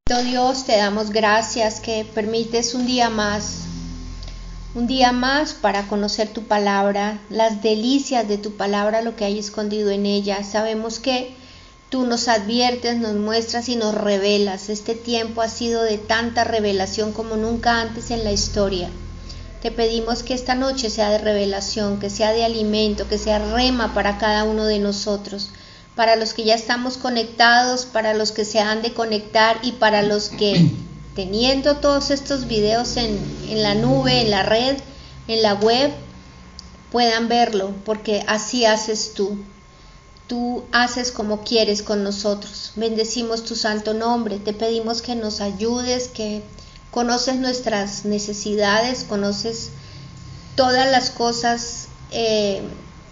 Dios, te damos gracias que permites un día más para conocer tu palabra, las delicias de tu palabra, lo que hay escondido en ella. Sabemos que tú nos adviertes, nos muestras y nos revelas. Este tiempo ha sido de tanta revelación como nunca antes en la historia. Te pedimos que esta noche sea de revelación, que sea de alimento, que sea rema para cada uno de nosotros. Para los que ya estamos conectados, para los que se han de conectar y para los que, teniendo todos estos videos en la nube, en la red, en la web, puedan verlo, porque así haces tú. Tú haces como quieres con nosotros. Bendecimos tu santo nombre. Te pedimos que nos ayudes, que conoces nuestras necesidades, conoces todas las cosas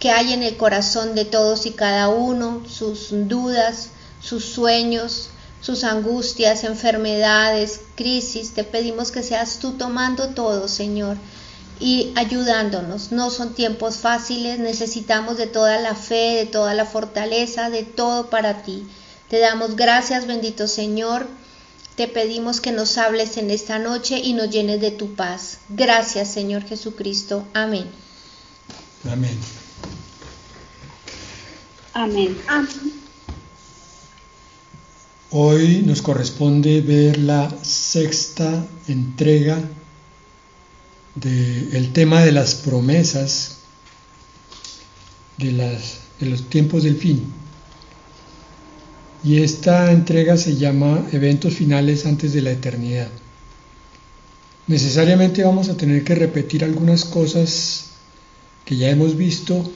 que hay en el corazón de todos y cada uno, sus dudas, sus sueños, sus angustias, enfermedades, crisis. Te pedimos que seas tú tomando todo, Señor, y ayudándonos. No son tiempos fáciles, necesitamos de toda la fe, de toda la fortaleza, de todo para ti. Te damos gracias, bendito Señor. Te pedimos que nos hables en esta noche y nos llenes de tu paz. Gracias, Señor Jesucristo. Amén. Amén. Amén. Hoy nos corresponde ver la sexta entrega del tema de las promesas de los tiempos del fin. Y esta entrega se llama Eventos finales antes de la eternidad. Necesariamente vamos a tener que repetir algunas cosas que ya hemos visto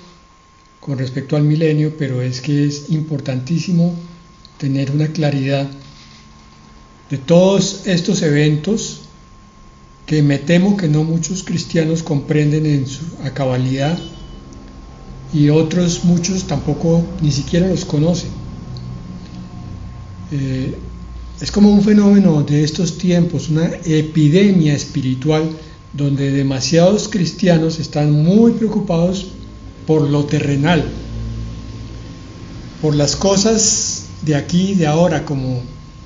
con respecto al milenio, pero es que es importantísimo tener una claridad de todos estos eventos que me temo que no muchos cristianos comprenden a cabalidad, y otros muchos tampoco ni siquiera los conocen. Es como un fenómeno de estos tiempos, una epidemia espiritual donde demasiados cristianos están muy preocupados por lo terrenal, por las cosas de aquí y de ahora, como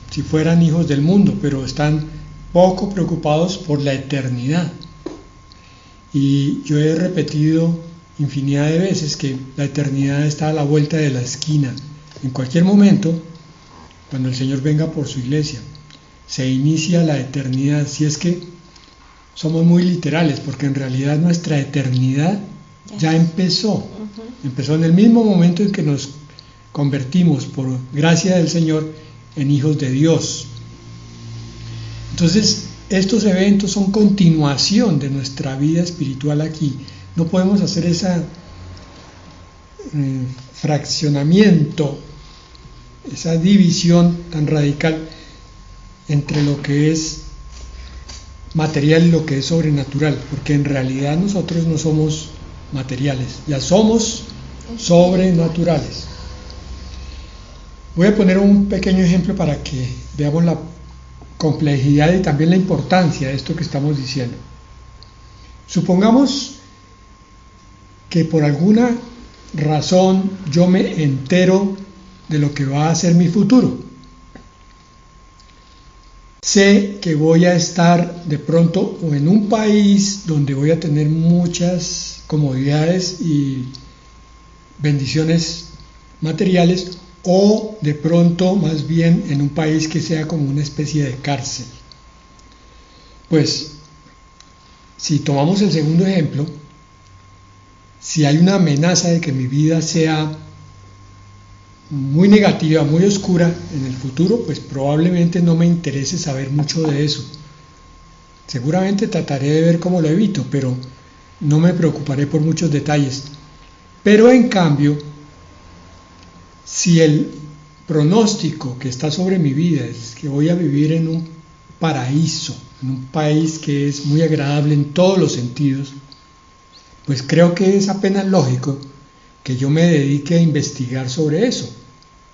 si fueran hijos del mundo, pero están poco preocupados por la eternidad. Y yo he repetido infinidad de veces que la eternidad está a la vuelta de la esquina. En cualquier momento, cuando el Señor venga por su iglesia, se inicia la eternidad. Si es que somos muy literales, porque en realidad nuestra eternidad ya empezó. Empezó en el mismo momento en que nos convertimos por gracia del Señor en hijos de Dios. Entonces, estos eventos son continuación de nuestra vida espiritual aquí. No podemos hacer ese fraccionamiento, esa división tan radical entre lo que es material y lo que es sobrenatural, porque en realidad nosotros no somos materiales, ya somos sobrenaturales. Voy a poner un pequeño ejemplo para que veamos la complejidad y también la importancia de esto que estamos diciendo. Supongamos que por alguna razón yo me entero de lo que va a ser mi futuro. Sé que voy a estar de pronto o en un país donde voy a tener muchas comodidades y bendiciones materiales, o de pronto más bien en un país que sea como una especie de cárcel. Pues, si tomamos el segundo ejemplo, si hay una amenaza de que mi vida sea muy negativa, muy oscura en el futuro, pues probablemente no me interese saber mucho de eso. Seguramente trataré de ver cómo lo evito, pero no me preocuparé por muchos detalles. Pero en cambio, si el pronóstico que está sobre mi vida es que voy a vivir en un paraíso, en un país que es muy agradable en todos los sentidos, pues creo que es apenas lógico que yo me dedique a investigar sobre eso,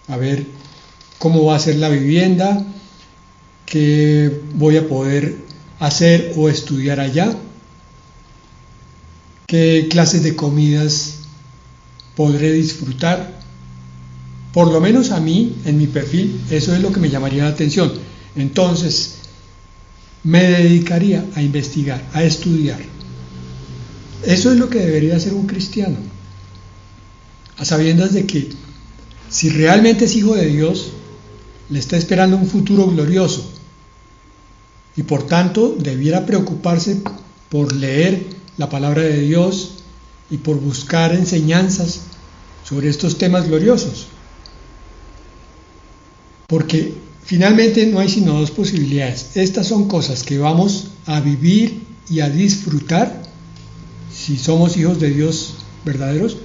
a ver cómo va a ser la vivienda, qué voy a poder hacer o estudiar allá, qué clases de comidas podré disfrutar. Por lo menos a mí, en mi perfil, eso es lo que me llamaría la atención. entonces me dedicaría a investigar, a estudiar. Eso es lo que debería hacer un cristiano, a sabiendas de que si realmente es hijo de Dios, le está esperando un futuro glorioso y por tanto debiera preocuparse por leer la palabra de Dios y por buscar enseñanzas sobre estos temas gloriosos. Porque finalmente no hay sino dos posibilidades. Estas son cosas que vamos a vivir y a disfrutar si somos hijos de Dios verdaderos,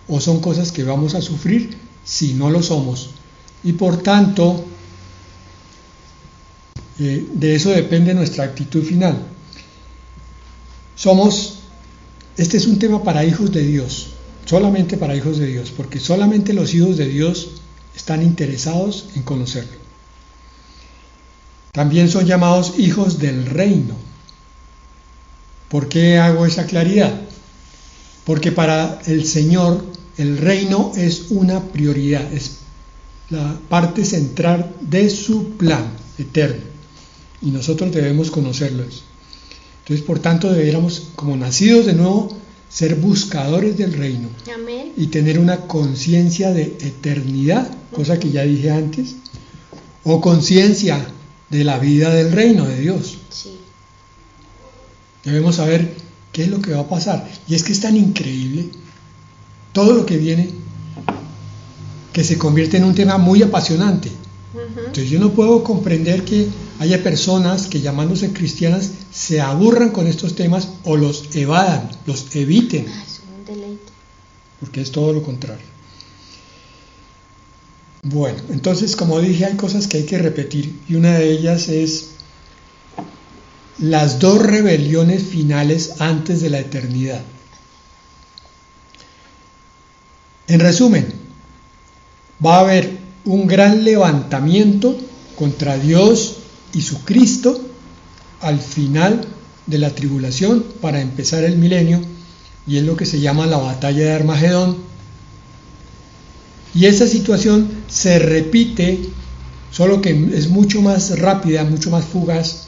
o son cosas que vamos a sufrir si no lo somos. Y por tanto, de eso depende nuestra actitud final. Este es un tema para hijos de Dios, solamente para hijos de Dios, porque solamente los hijos de Dios están interesados en conocerlo. También son llamados hijos del reino. ¿Por qué hago esa claridad? Porque para el Señor el reino es una prioridad, es la parte central de su plan eterno y nosotros debemos conocerlo. Entonces, por tanto, deberíamos, como nacidos de nuevo, ser buscadores del reino. Amén. Y tener una conciencia de eternidad, cosa que ya dije antes, o conciencia de la vida del reino de Dios. Sí. Debemos saber qué es lo que va a pasar. Y es que es tan increíble todo lo que viene, que se convierte en un tema muy apasionante. Entonces yo no puedo comprender que haya personas que, llamándose cristianas, se aburran con estos temas o los evadan, los eviten. Es un deleite. Porque es todo lo contrario. Bueno, entonces, como dije, hay cosas que hay que repetir, y una de ellas es las dos rebeliones finales antes de la eternidad. En resumen, va a haber un gran levantamiento contra Dios y su Cristo al final de la tribulación para empezar el milenio, y es lo que se llama la batalla de Armagedón. Y esa situación se repite, solo que es mucho más rápida, mucho más fugaz,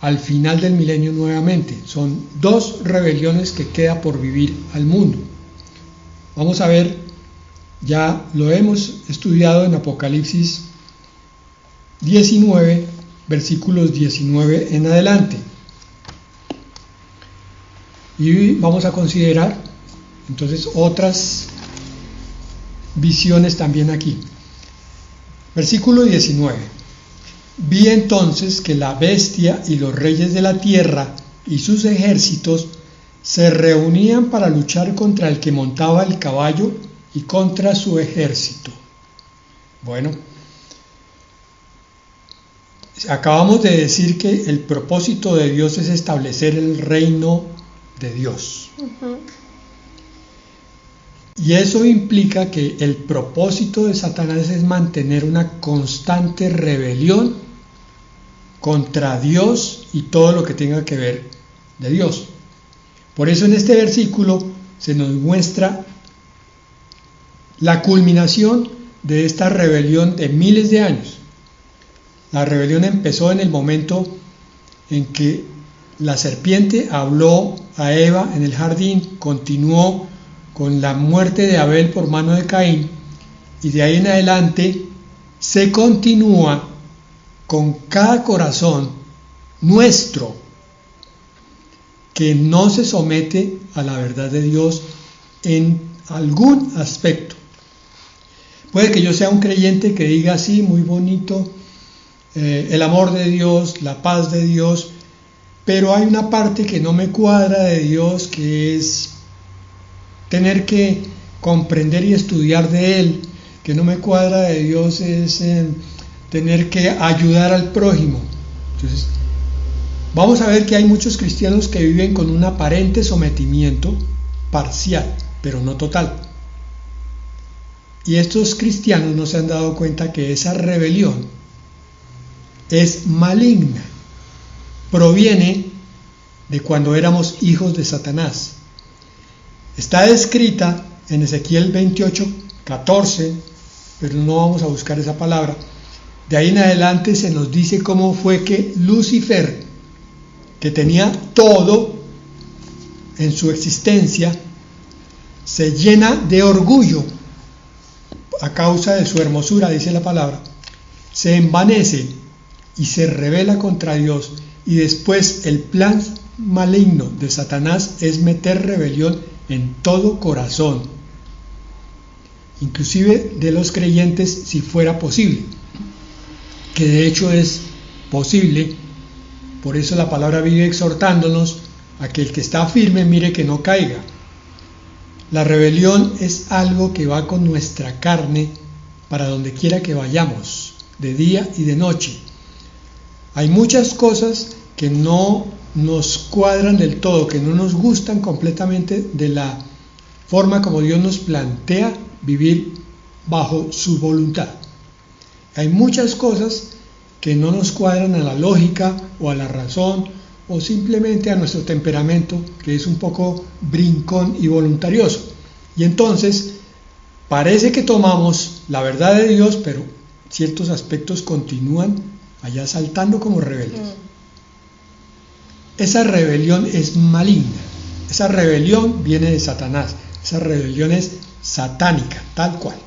al final del milenio nuevamente. Son dos rebeliones que queda por vivir al mundo. Vamos a ver, ya lo hemos estudiado en Apocalipsis 19, versículos 19 en adelante. Y vamos a considerar entonces otras visiones también aquí. Versículo 19. Vi entonces que la bestia y los reyes de la tierra y sus ejércitos se reunían para luchar contra el que montaba el caballo y contra su ejército. Bueno, acabamos de decir que el propósito de Dios es establecer el reino de Dios. Y eso implica que el propósito de Satanás es mantener una constante rebelión contra Dios y todo lo que tenga que ver de Dios. Por eso en este versículo se nos muestra la culminación de esta rebelión de miles de años. La rebelión empezó en el momento en que la serpiente habló a Eva en el jardín, continuó con la muerte de Abel por mano de Caín, y de ahí en adelante se continúa con cada corazón nuestro que no se somete a la verdad de Dios en algún aspecto. Puede que yo sea un creyente que diga así, muy bonito, el amor de Dios, la paz de Dios, pero hay una parte que no me cuadra de Dios, que es tener que comprender y estudiar de Él. Que no me cuadra de Dios es tener que ayudar al prójimo. Entonces, vamos a ver que hay muchos cristianos que viven con un aparente sometimiento parcial, pero no total. Y estos cristianos no se han dado cuenta que esa rebelión es maligna. Proviene de cuando éramos hijos de Satanás. Está descrita en Ezequiel 28, 14, pero no vamos a buscar esa palabra. De ahí en adelante se nos dice cómo fue que Lucifer, que tenía todo en su existencia, se llena de orgullo a causa de su hermosura, dice la palabra, se envanece y se rebela contra Dios, y después el plan maligno de Satanás es meter rebelión en todo corazón, inclusive de los creyentes si fuera posible, que de hecho es posible. Por eso la palabra vive exhortándonos a que el que está firme mire que no caiga. La rebelión es algo que va con nuestra carne para donde quiera que vayamos, de día y de noche. Hay muchas cosas que no nos cuadran del todo, que no nos gustan completamente de la forma como Dios nos plantea vivir bajo su voluntad. Hay muchas cosas que no nos cuadran a la lógica o a la razón o simplemente a nuestro temperamento, que es un poco brincón y voluntarioso. Y entonces parece que tomamos la verdad de Dios, pero ciertos aspectos continúan allá saltando como rebeldes. Esa rebelión es maligna, esa rebelión viene de Satanás, esa rebelión es satánica, tal cual.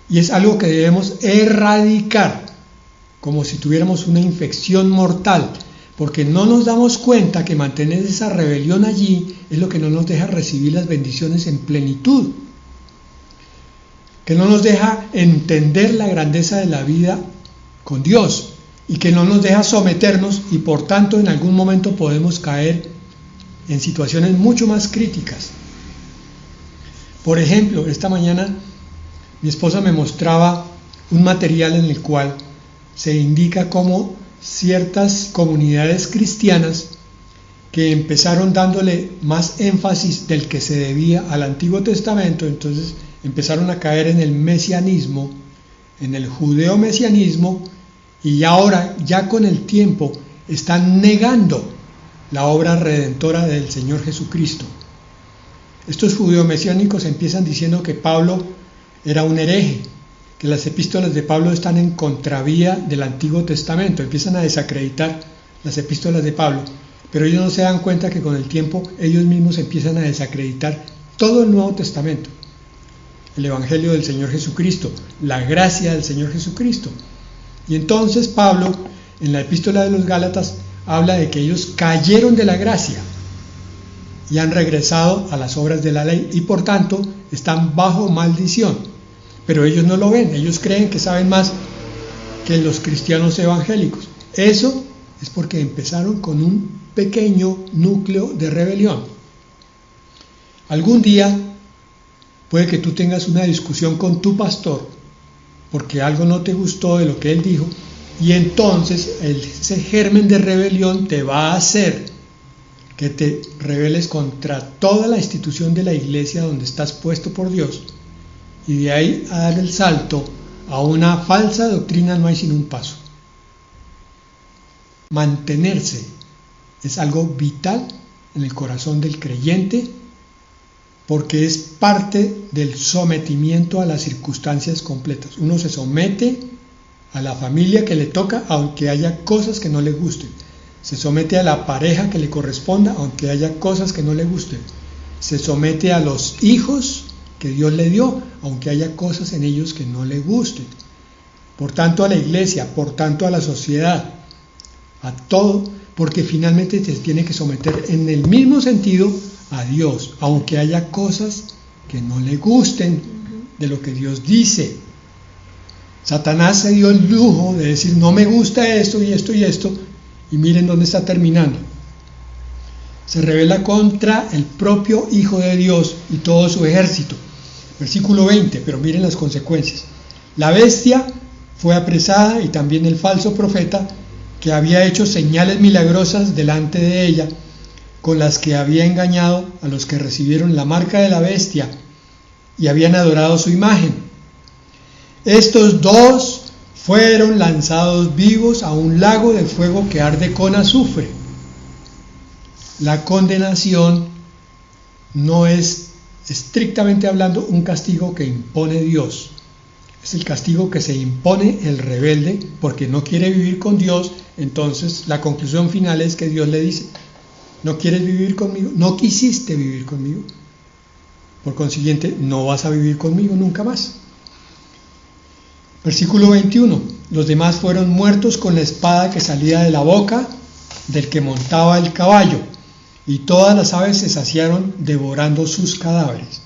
Y es algo que debemos erradicar, como si tuviéramos una infección mortal, porque no nos damos cuenta que mantener esa rebelión allí es lo que no nos deja recibir las bendiciones en plenitud, que no nos deja entender la grandeza de la vida con Dios, y que no nos deja someternos, y por tanto en algún momento podemos caer en situaciones mucho más críticas. Por ejemplo, esta mañana mi esposa me mostraba un material en el cual se indica cómo ciertas comunidades cristianas que empezaron dándole más énfasis del que se debía al Antiguo Testamento, entonces empezaron a caer en el mesianismo, en el judeo-mesianismo, y ahora, ya con el tiempo, están negando la obra redentora del Señor Jesucristo. Estos judeo-mesiánicos empiezan diciendo que Pablo era un hereje, que las epístolas de Pablo están en contravía del Antiguo Testamento, empiezan a desacreditar las epístolas de Pablo, pero ellos no se dan cuenta que con el tiempo ellos mismos empiezan a desacreditar todo el Nuevo Testamento, el Evangelio del Señor Jesucristo, la gracia del Señor Jesucristo. Y entonces Pablo, en la epístola de los Gálatas, habla de que ellos cayeron de la gracia y han regresado a las obras de la ley, y por tanto están bajo maldición. Pero ellos no lo ven, ellos creen que saben más que los cristianos evangélicos. Eso es porque empezaron con un pequeño núcleo de rebelión. Algún día puede que tú tengas una discusión con tu pastor porque algo no te gustó de lo que él dijo, y entonces ese germen de rebelión te va a hacer que te rebeles contra toda la institución de la iglesia donde estás puesto por Dios, y de ahí a dar el salto a una falsa doctrina no hay sino un paso. Mantenerse es algo vital en el corazón del creyente, porque es parte del sometimiento a las circunstancias completas. Uno se somete a la familia que le toca, aunque haya cosas que no le gusten. Se somete a la pareja que le corresponda, aunque haya cosas que no le gusten. Se somete a los hijos que Dios le dio, aunque haya cosas en ellos que no le gusten. Por tanto, a la iglesia, por tanto a la sociedad, a todo, porque finalmente te tiene que someter en el mismo sentido a Dios, aunque haya cosas que no le gusten de lo que Dios dice. Satanás se dio el lujo de decir, no me gusta esto y esto y esto, y miren dónde está terminando. Se rebela contra el propio Hijo de Dios y todo su ejército. Versículo 20, pero miren las consecuencias. La bestia fue apresada, y también el falso profeta, que había hecho señales milagrosas delante de ella, con las que había engañado a los que recibieron la marca de la bestia y habían adorado su imagen. Estos dos fueron lanzados vivos a un lago de fuego que arde con azufre. La condenación no es, estrictamente hablando, un castigo que impone Dios. Es el castigo que se impone el rebelde porque no quiere vivir con Dios. Entonces la conclusión final es que Dios le dice: ¿no quieres vivir conmigo? ¿No quisiste vivir conmigo? Por consiguiente, no vas a vivir conmigo nunca más. Versículo 21. Los demás fueron muertos con la espada que salía de la boca del que montaba el caballo, y todas las aves se saciaron devorando sus cadáveres.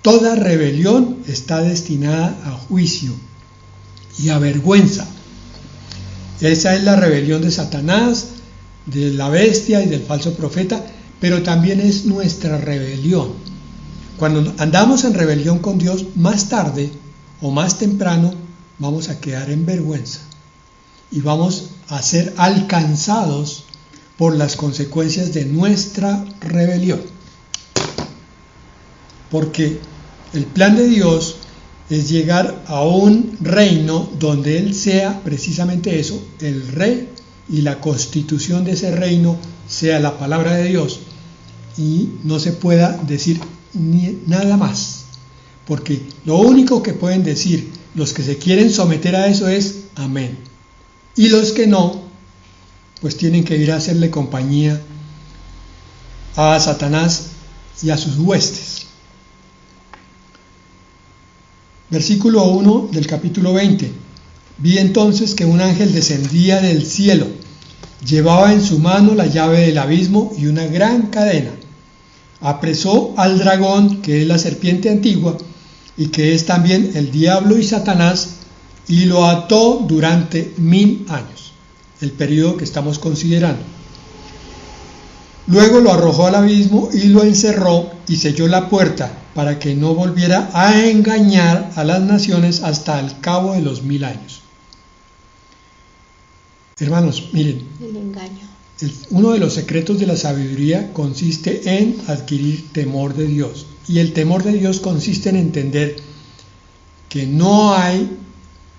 Toda rebelión está destinada a juicio y a vergüenza. Esa es la rebelión de Satanás, de la bestia y del falso profeta, pero también es nuestra rebelión. Cuando andamos en rebelión con Dios, más tarde o más temprano vamos a quedar en vergüenza y vamos a ser alcanzados por las consecuencias de nuestra rebelión. Porque el plan de Dios es llegar a un reino donde Él sea precisamente eso, el rey, y la constitución de ese reino sea la palabra de Dios, y no se pueda decir nada más, porque lo único que pueden decir los que se quieren someter a eso es amén, y los que no, pues tienen que ir a hacerle compañía a Satanás y a sus huestes. Versículo 1 del capítulo 20. Vi entonces que un ángel descendía del cielo, llevaba en su mano la llave del abismo y una gran cadena. Apresó al dragón, que es la serpiente antigua, y que es también el diablo y Satanás, y lo ató durante 1000 años, el periodo que estamos considerando. Luego lo arrojó al abismo y lo encerró y selló la puerta, para que no volviera a engañar a las naciones hasta el cabo de los 1000 años. Hermanos, miren, El engaño. Uno de los secretos de la sabiduría consiste en adquirir temor de Dios. Y el temor de Dios consiste en entender que no hay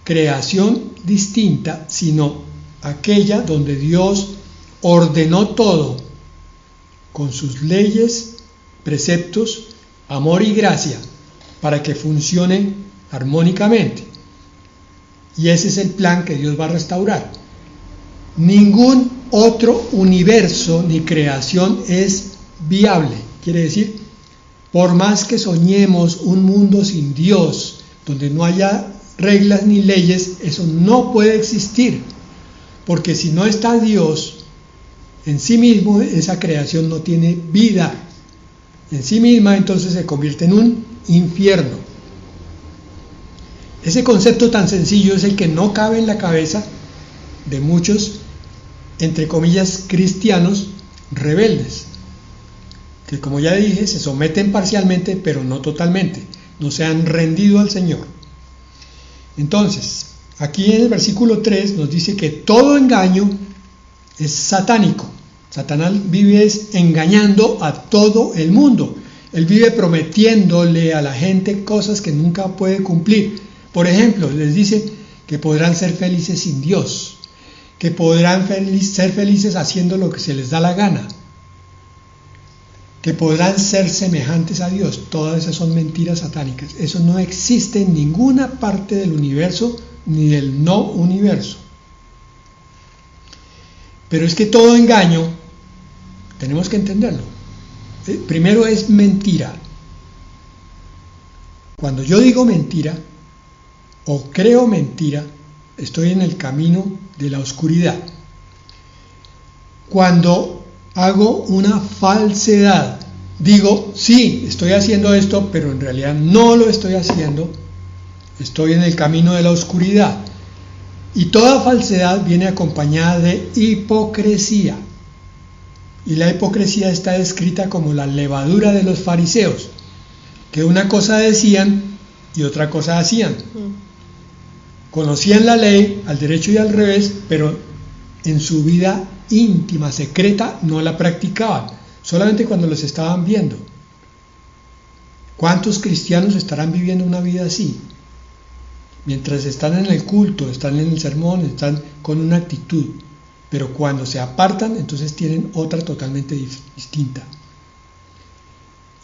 creación distinta, sino aquella donde Dios ordenó todo con sus leyes, preceptos, amor y gracia, para que funcione armónicamente. Y ese es el plan que Dios va a restaurar. Ningún otro universo ni creación es viable. Quiere decir, por más que soñemos un mundo sin Dios, donde no haya reglas ni leyes, eso no puede existir. Porque si no está Dios en sí mismo, esa creación no tiene vida en sí misma, entonces se convierte en un infierno. Ese concepto tan sencillo es el que no cabe en la cabeza de muchos, entre comillas, cristianos rebeldes, que, como ya dije, se someten parcialmente, pero no totalmente, no se han rendido al Señor. Entonces, aquí en el versículo 3 nos dice que todo engaño es satánico. Satanás vive engañando a todo el mundo. Él vive prometiéndole a la gente cosas que nunca puede cumplir. Por ejemplo, les dice que podrán ser felices sin Dios, que podrán ser felices haciendo lo que se les da la gana, que podrán ser semejantes a Dios. Todas esas son mentiras satánicas. Eso no existe en ninguna parte del universo ni del no universo. Pero es que todo engaño, tenemos que entenderlo. Primero es mentira. Cuando yo digo mentira o creo mentira, estoy en el camino de la oscuridad. Cuando hago una falsedad, digo, sí, estoy haciendo esto, pero en realidad no lo estoy haciendo, estoy en el camino de la oscuridad. Y toda falsedad viene acompañada de hipocresía. Y la hipocresía está descrita como la levadura de los fariseos, que una cosa decían y otra cosa hacían. Conocían la ley al derecho y al revés, pero en su vida íntima, secreta, no la practicaban, solamente cuando los estaban viendo. ¿Cuántos cristianos estarán viviendo una vida así? Mientras están en el culto, están en el sermón, están con una actitud, pero cuando se apartan, entonces tienen otra totalmente distinta.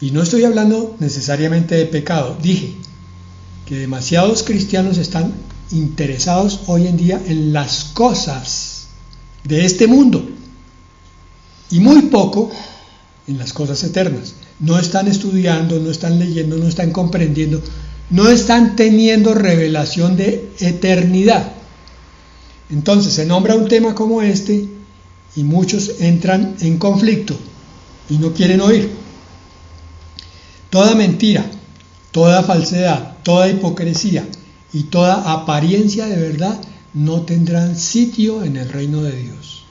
Y no estoy hablando necesariamente de pecado. Dije que demasiados cristianos están interesados hoy en día en las cosas de este mundo y muy poco en las cosas eternas. No están estudiando, no están leyendo, no están comprendiendo, no están teniendo revelación de eternidad. Entonces se nombra un tema como este y muchos entran en conflicto y no quieren oír. Toda mentira, toda falsedad, toda hipocresía y toda apariencia de verdad no tendrán sitio en el reino de Dios,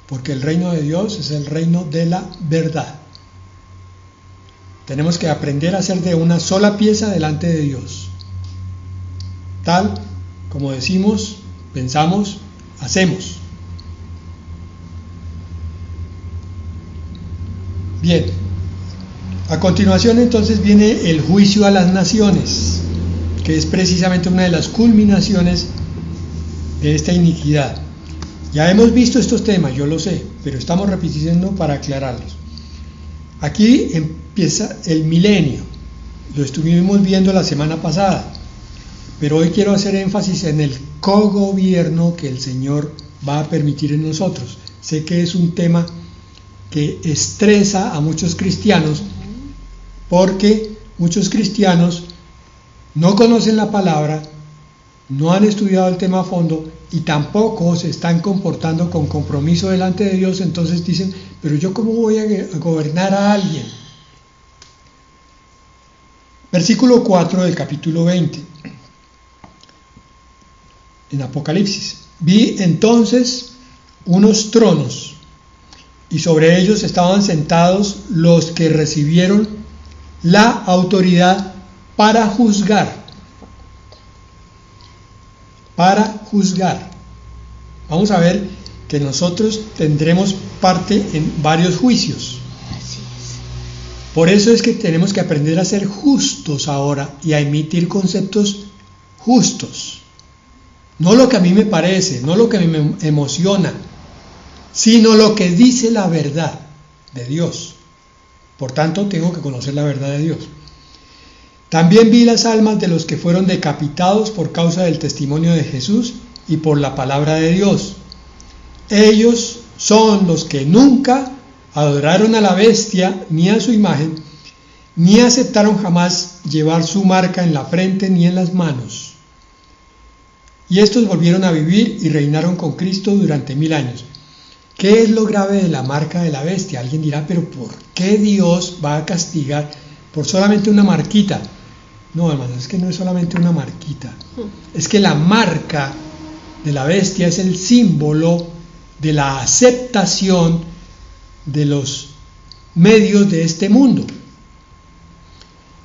porque el reino de Dios es el reino de la verdad. Tenemos que aprender a ser de una sola pieza delante de Dios, tal como decimos, pensamos, hacemos. Bien, a continuación entonces viene el juicio a las naciones, que es precisamente una de las culminaciones de esta iniquidad. Ya hemos visto estos temas, yo lo sé, pero estamos repitiendo para aclararlos. Aquí empieza el milenio, lo estuvimos viendo la semana pasada, pero hoy quiero hacer énfasis en el cogobierno que el Señor va a permitir en nosotros. Sé que es un tema que estresa a muchos cristianos, porque muchos cristianos no conocen la palabra, no han estudiado el tema a fondo y tampoco se están comportando con compromiso delante de Dios. Entonces dicen, pero yo ¿cómo voy a gobernar a alguien? Versículo 4 del capítulo 20 en Apocalipsis. Vi entonces unos tronos y sobre ellos estaban sentados los que recibieron la autoridad para juzgar. Para juzgar. Vamos a ver que nosotros tendremos parte en varios juicios. Así es. Por eso es que tenemos que aprender a ser justos ahora y a emitir conceptos justos. No lo que a mí me parece, no lo que me emociona, sino lo que dice la verdad de Dios. Por tanto, tengo que conocer la verdad de Dios. También vi las almas de los que fueron decapitados por causa del testimonio de Jesús y por la palabra de Dios. Ellos son los que nunca adoraron a la bestia ni a su imagen, ni aceptaron jamás llevar su marca en la frente ni en las manos. Y estos volvieron a vivir y reinaron con Cristo durante 1000 años. ¿Qué es lo grave de la marca de la bestia? Alguien dirá, pero ¿por qué Dios va a castigar por solamente una marquita? No, hermanos, es que no es solamente una marquita. Es que la marca de la bestia es el símbolo de la aceptación de los medios de este mundo.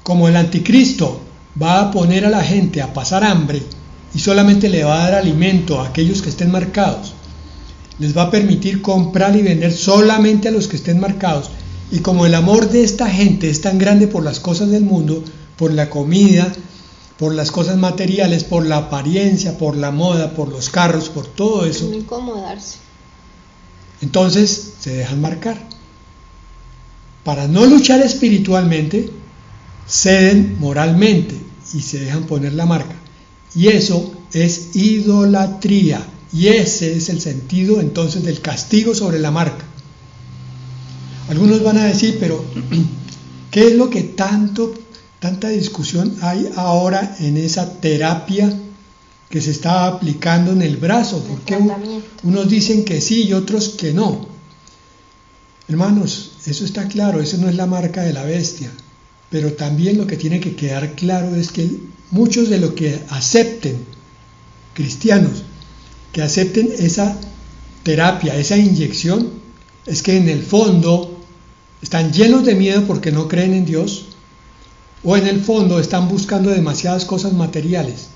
Como el anticristo va a poner a la gente a pasar hambre y solamente le va a dar alimento a aquellos que estén marcados, les va a permitir comprar y vender solamente a los que estén marcados. Y como el amor de esta gente es tan grande por las cosas del mundo, por la comida, por las cosas materiales, por la apariencia, por la moda, por los carros, por todo eso, No incomodarse. entonces se dejan marcar. Para no luchar espiritualmente, ceden moralmente y se dejan poner la marca. Y eso es idolatría. Y ese es el sentido entonces del castigo sobre la marca. Algunos van a decir, pero ¿qué es lo que tanta discusión hay ahora en esa terapia que se está aplicando en el brazo? Porque unos dicen que sí y otros que no. Hermanos, eso está claro, eso no es la marca de la bestia. Pero también lo que tiene que quedar claro es que muchos de los que acepten, cristianos, que acepten esa terapia, esa inyección, es que en el fondo están llenos de miedo porque no creen en Dios, o en el fondo están buscando demasiadas cosas materiales,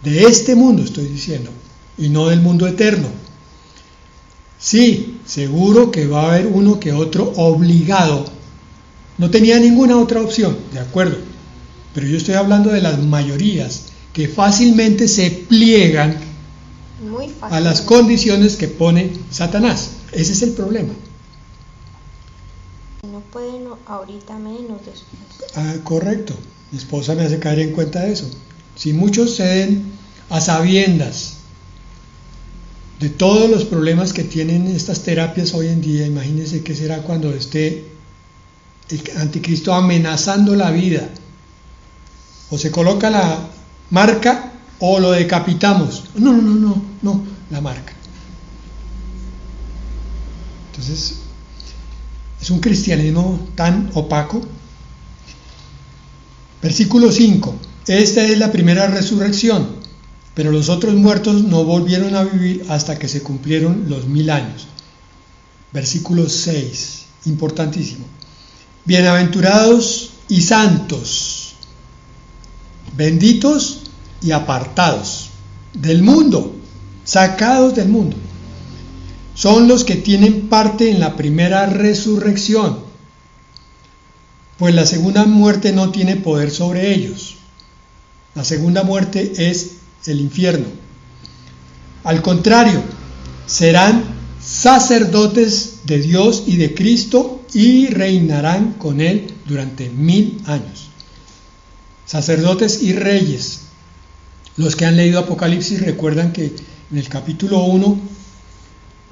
de este mundo estoy diciendo, y no del mundo eterno. Sí, seguro que va a haber uno que otro obligado, no tenía ninguna otra opción, de acuerdo, pero yo estoy hablando de las mayorías que fácilmente se pliegan a las condiciones que pone Satanás. Ese es el problema. No pueden ahorita menos después. Correcto. Mi esposa me hace caer en cuenta de eso. Si muchos ceden a sabiendas de todos los problemas que tienen estas terapias hoy en día, imagínense qué será cuando esté el anticristo amenazando la vida. O se coloca la marca o lo decapitamos. No, la marca. Entonces, es un cristianismo tan opaco. Versículo 5. Esta es la primera resurrección, pero los otros muertos no volvieron a vivir hasta que se cumplieron los 1000 años. Versículo 6, importantísimo. Bienaventurados y santos, benditos y apartados del mundo, sacados del mundo, son los que tienen parte en la primera resurrección, pues la segunda muerte no tiene poder sobre ellos. La segunda muerte es el infierno. Al contrario, serán sacerdotes de Dios y de Cristo y reinarán con Él durante 1000 años. Sacerdotes y reyes. Los que han leído Apocalipsis recuerdan que en el capítulo 1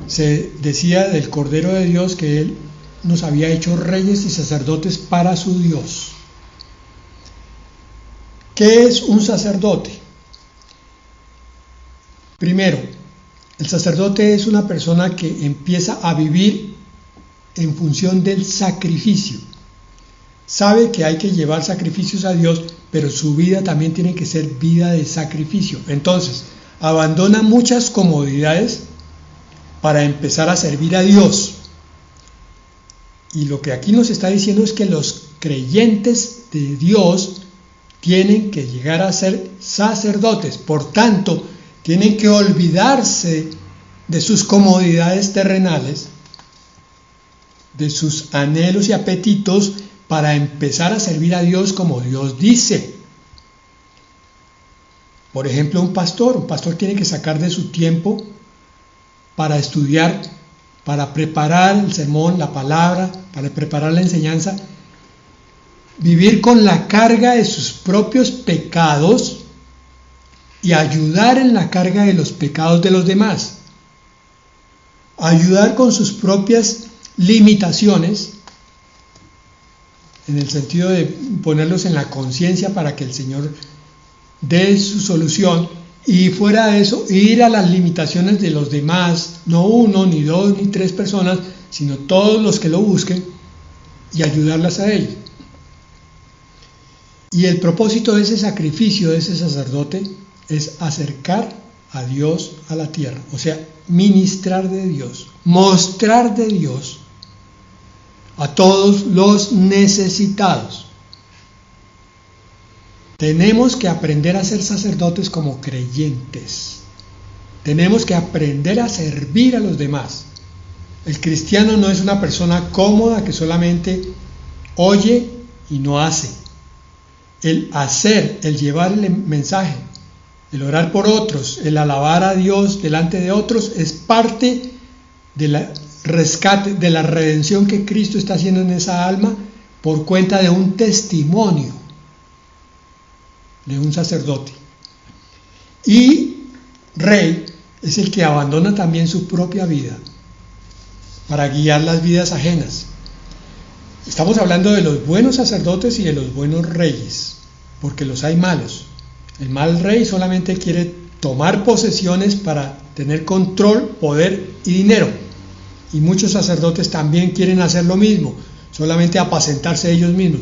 se decía del Cordero de Dios que Él nos había hecho reyes y sacerdotes para su Dios. ¿Qué es un sacerdote? Primero, el sacerdote es una persona que empieza a vivir en función del sacrificio. Sabe que hay que llevar sacrificios a Dios, pero su vida también tiene que ser vida de sacrificio. Entonces, abandona muchas comodidades para empezar a servir a Dios. Y lo que aquí nos está diciendo es que los creyentes de Dios tienen que llegar a ser sacerdotes. Por tanto, tienen que olvidarse de sus comodidades terrenales, de sus anhelos y apetitos, para empezar a servir a Dios como Dios dice. Por ejemplo, un pastor tiene que sacar de su tiempo para estudiar, para preparar el sermón, la palabra, para preparar la enseñanza, vivir con la carga de sus propios pecados y ayudar en la carga de los pecados de los demás, ayudar con sus propias limitaciones, en el sentido de ponerlos en la conciencia para que el Señor dé su solución, y fuera de eso, ir a las limitaciones de los demás, no uno, ni dos, ni tres personas, sino todos los que lo busquen, y ayudarlas a ellos. Y el propósito de ese sacrificio, de ese sacerdote, es acercar a Dios a la tierra, o sea, ministrar de Dios, mostrar de Dios a todos los necesitados. Tenemos que aprender a ser sacerdotes como creyentes. Tenemos que aprender a servir a los demás. El cristiano no es una persona cómoda que solamente oye y no hace. El hacer, el llevar el mensaje, el orar por otros, el alabar a Dios delante de otros es parte de la rescate, de la redención que Cristo está haciendo en esa alma por cuenta de un testimonio de un sacerdote. Y rey es el que abandona también su propia vida para guiar las vidas ajenas. Estamos hablando de los buenos sacerdotes y de los buenos reyes, porque los hay malos. El mal rey solamente quiere tomar posesiones para tener control, poder y dinero. Y muchos sacerdotes también quieren hacer lo mismo, solamente apacentarse ellos mismos.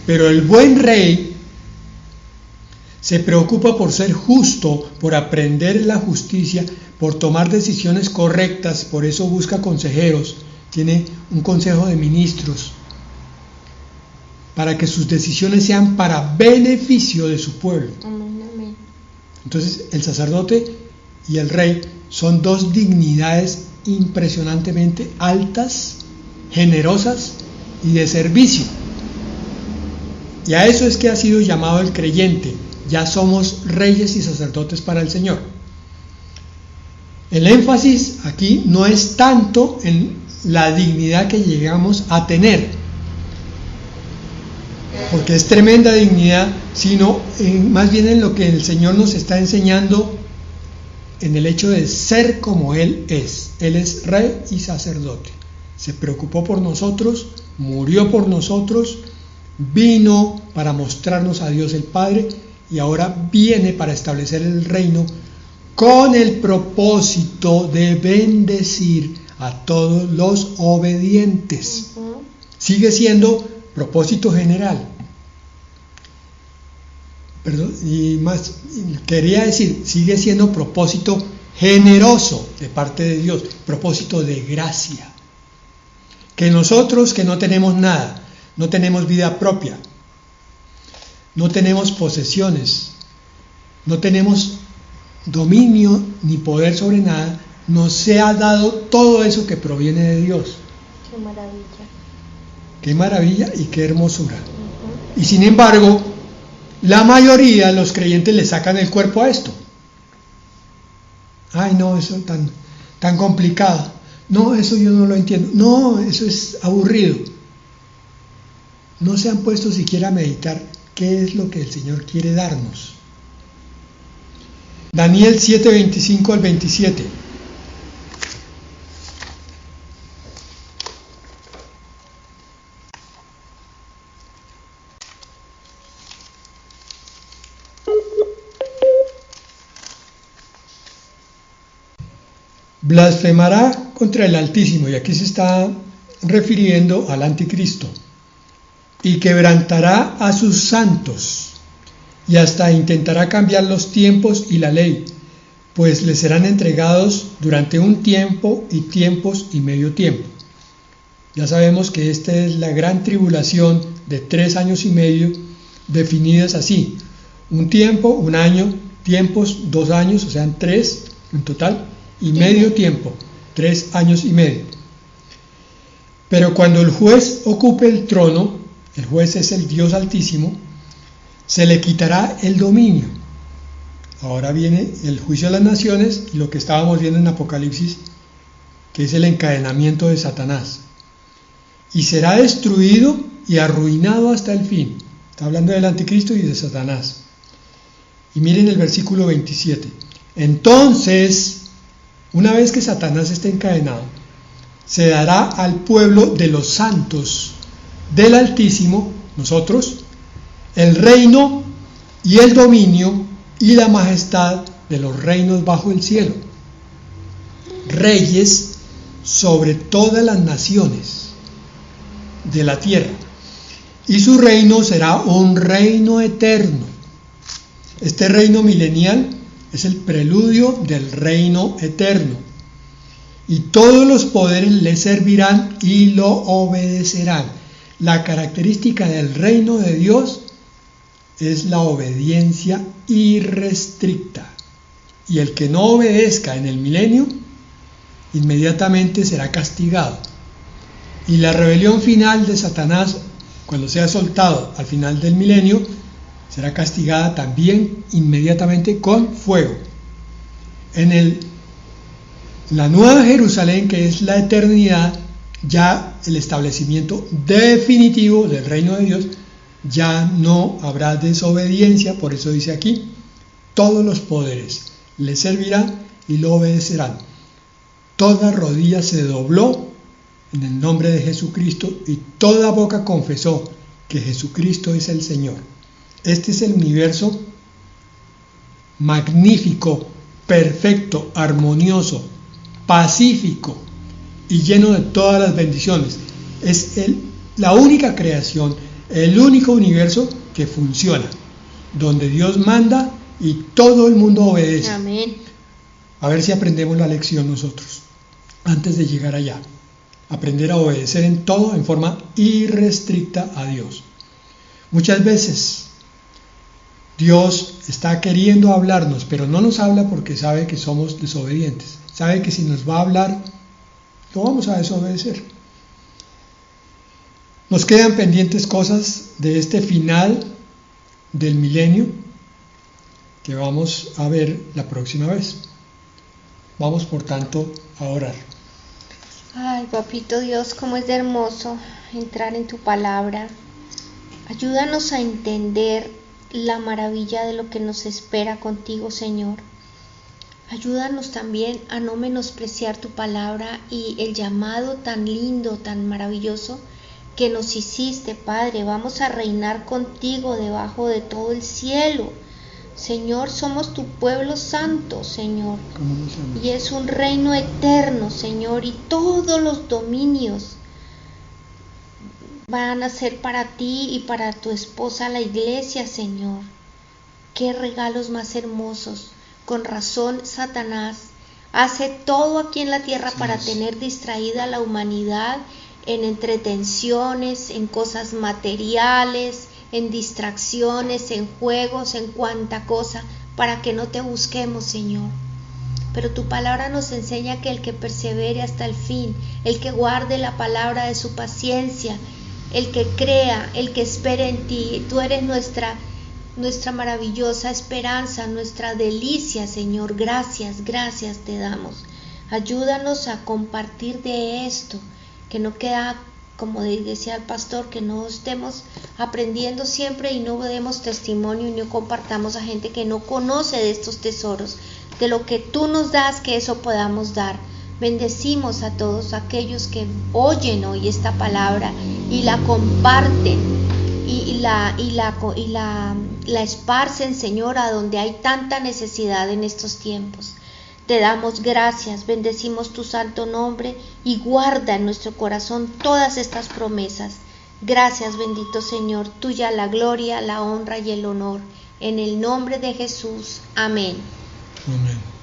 Pero el buen rey se preocupa por ser justo, por aprender la justicia, por tomar decisiones correctas, por eso busca consejeros, tiene un consejo de ministros, para que sus decisiones sean para beneficio de su pueblo. Amén. Entonces, el sacerdote y el rey son dos dignidades impresionantemente altas, generosas y de servicio. Y a eso es que ha sido llamado el creyente. Ya somos reyes y sacerdotes para el Señor. El énfasis aquí no es tanto en la dignidad que llegamos a tener, porque es tremenda dignidad, sino más bien en lo que el Señor nos está enseñando en el hecho de ser como Él es. Él es rey y sacerdote. Se preocupó por nosotros, murió por nosotros, vino para mostrarnos a Dios el Padre y ahora viene para establecer el reino con el propósito de bendecir a todos los obedientes. Sigue siendo propósito general. Perdón, y más, quería decir, sigue siendo propósito generoso de parte de Dios, propósito de gracia. Que nosotros que no tenemos nada, no tenemos vida propia, no tenemos posesiones, no tenemos dominio ni poder sobre nada, nos sea dado todo eso que proviene de Dios. Qué maravilla. Qué maravilla y qué hermosura. Y sin embargo, la mayoría de los creyentes le sacan el cuerpo a esto. Ay, no, eso es tan complicado. No, eso yo no lo entiendo. No, eso es aburrido. No se han puesto siquiera a meditar qué es lo que el Señor quiere darnos. Daniel 7, 25 al 27. Blasfemará contra el Altísimo, y aquí se está refiriendo al Anticristo, y quebrantará a sus santos, y hasta intentará cambiar los tiempos y la ley, pues le serán entregados durante un tiempo y tiempos y medio tiempo. Ya sabemos que esta es la gran tribulación de 3 años y medio, definidas así: un tiempo, un año, tiempos, 2 años, o sea, 3 en total, y medio tiempo, 3 años y medio. Pero cuando el juez ocupe el trono, el juez es el Dios Altísimo, se le quitará el dominio. Ahora viene el juicio de las naciones y lo que estábamos viendo en Apocalipsis, que es el encadenamiento de Satanás. Y será destruido y arruinado hasta el fin. Está hablando del Anticristo y de Satanás. Y miren el versículo 27. Entonces, una vez que Satanás esté encadenado, se dará al pueblo de los santos del Altísimo, nosotros, el reino y el dominio y la majestad de los reinos bajo el cielo. Reyes sobre todas las naciones de la tierra. Y su reino será un reino eterno. Este reino milenial es el preludio del reino eterno. Y todos los poderes le servirán y lo obedecerán. La característica del reino de Dios es la obediencia irrestricta. Y el que no obedezca en el milenio, inmediatamente será castigado. Y la rebelión final de Satanás, cuando sea soltado al final del milenio, será castigada también inmediatamente con fuego. En la Nueva Jerusalén, que es la eternidad, ya el establecimiento definitivo del reino de Dios, ya no habrá desobediencia. Por eso dice aquí, todos los poderes le servirán y lo obedecerán. Toda rodilla se dobló en el nombre de Jesucristo y toda boca confesó que Jesucristo es el Señor. Este es el universo magnífico, perfecto, armonioso, pacífico y lleno de todas las bendiciones. Es la única creación, el único universo que funciona, donde Dios manda y todo el mundo obedece. Amén. A ver si aprendemos la lección nosotros, antes de llegar allá. Aprender a obedecer en todo, en forma irrestricta a Dios. Muchas veces Dios está queriendo hablarnos, pero no nos habla porque sabe que somos desobedientes. Sabe que si nos va a hablar, lo vamos a desobedecer. Nos quedan pendientes cosas de este final del milenio que vamos a ver la próxima vez. Vamos, por tanto, a orar. Ay, papito Dios, cómo es de hermoso entrar en tu palabra. Ayúdanos a entender la maravilla de lo que nos espera contigo, Señor. Ayúdanos también a no menospreciar tu palabra y el llamado tan lindo, tan maravilloso que nos hiciste, Padre. Vamos a reinar contigo debajo de todo el cielo. Señor, somos tu pueblo santo, Señor. Y es un reino eterno, Señor, y todos los dominios van a ser para ti y para tu esposa, la iglesia, Señor. Qué regalos más hermosos. Con razón, Satanás hace todo aquí en la tierra para tener distraída a la humanidad en entretenciones, en cosas materiales, en distracciones, en juegos, en cuanta cosa, para que no te busquemos, Señor. Pero tu palabra nos enseña que el que persevere hasta el fin, el que guarde la palabra de su paciencia, el que crea, el que espere en ti, tú eres nuestra maravillosa esperanza, nuestra delicia, Señor. Gracias te damos. Ayúdanos a compartir de esto, que no queda, como decía el pastor, que no estemos aprendiendo siempre y no demos testimonio y no compartamos a gente que no conoce de estos tesoros, de lo que tú nos das, que eso podamos dar. Bendecimos a todos aquellos que oyen hoy esta palabra y la comparten y la esparcen, Señor, a donde hay tanta necesidad en estos tiempos. Te damos gracias, bendecimos tu santo nombre y guarda en nuestro corazón todas estas promesas. Gracias, bendito Señor, tuya la gloria, la honra y el honor. En el nombre de Jesús. Amén. Amén.